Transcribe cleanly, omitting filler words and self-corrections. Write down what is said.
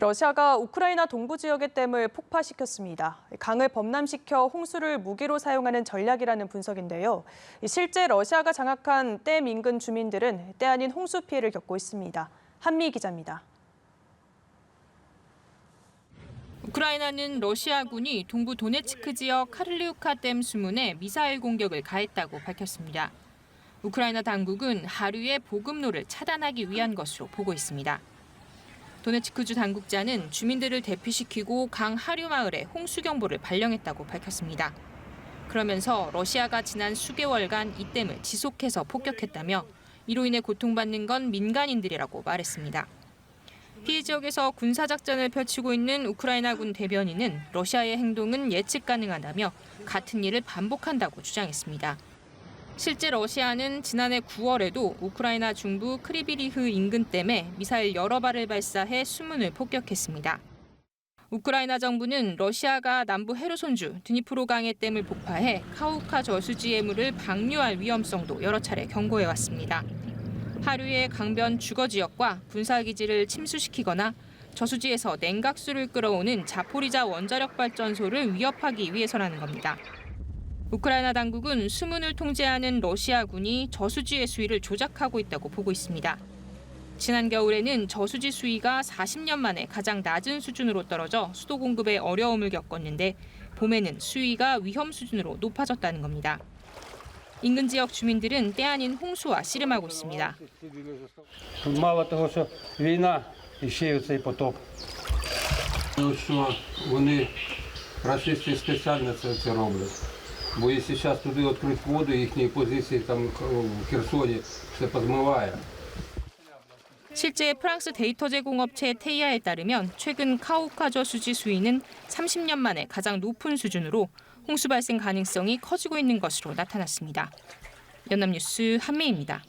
러시아가 우크라이나 동부 지역의 댐을 폭파시켰습니다. 강을 범람시켜 홍수를 무기로 사용하는 전략이라는 분석인데요. 실제 러시아가 장악한 댐 인근 주민들은 때 아닌 홍수 피해를 겪고 있습니다. 한미 기자입니다. 우크라이나는 러시아군이 동부 도네츠크 지역 카를리우카 댐 수문에 미사일 공격을 가했다고 밝혔습니다. 우크라이나 당국은 하류의 보급로를 차단하기 위한 것으로 보고 있습니다. 도네츠크주 당국자는 주민들을 대피시키고 강 하류 마을에 홍수 경보를 발령했다고 밝혔습니다. 그러면서 러시아가 지난 수개월간 이 댐을 지속해서 폭격했다며 이로 인해 고통받는 건 민간인들이라고 말했습니다. 피해 지역에서 군사작전을 펼치고 있는 우크라이나군 대변인은 러시아의 행동은 예측 가능하다며 같은 일을 반복한다고 주장했습니다. 실제 러시아는 지난해 9월에도 우크라이나 중부 크리비리흐 인근 댐에 미사일 여러 발을 발사해 수문을 폭격했습니다. 우크라이나 정부는 러시아가 남부 헤르손주 드니프로강의 댐을 폭파해 카우카 저수지의 물을 방류할 위험성도 여러 차례 경고해왔습니다. 하류의 강변 주거 지역과 군사기지를 침수시키거나 저수지에서 냉각수를 끌어오는 자포리자 원자력 발전소를 위협하기 위해서라는 겁니다. 우크라이나 당국은 수문을 통제하는 러시아군이 저수지의 수위를 조작하고 있다고 보고 있습니다. 지난 겨울에는 저수지 수위가 40년 만에 가장 낮은 수준으로 떨어져 수도 공급에 어려움을 겪었는데 봄에는 수위가 위험 수준으로 높아졌다는 겁니다. 인근 지역 주민들은 때 아닌 홍수와 씨름하고 있습니다. Мало того, що війна, і ще й оцей потоп. Що вони рашисти спеціально це роблять. Бо якщо зараз туди відкрити воду, їхні позиції там в Херсоні все позмиває. 실제 프랑스 데이터 제공업체 테이아에 따르면 최근 카우카 저수지 수위는 30년 만에 가장 높은 수준으로 홍수 발생 가능성이 커지고 있는 것으로 나타났습니다. 연합뉴스 한미입니다.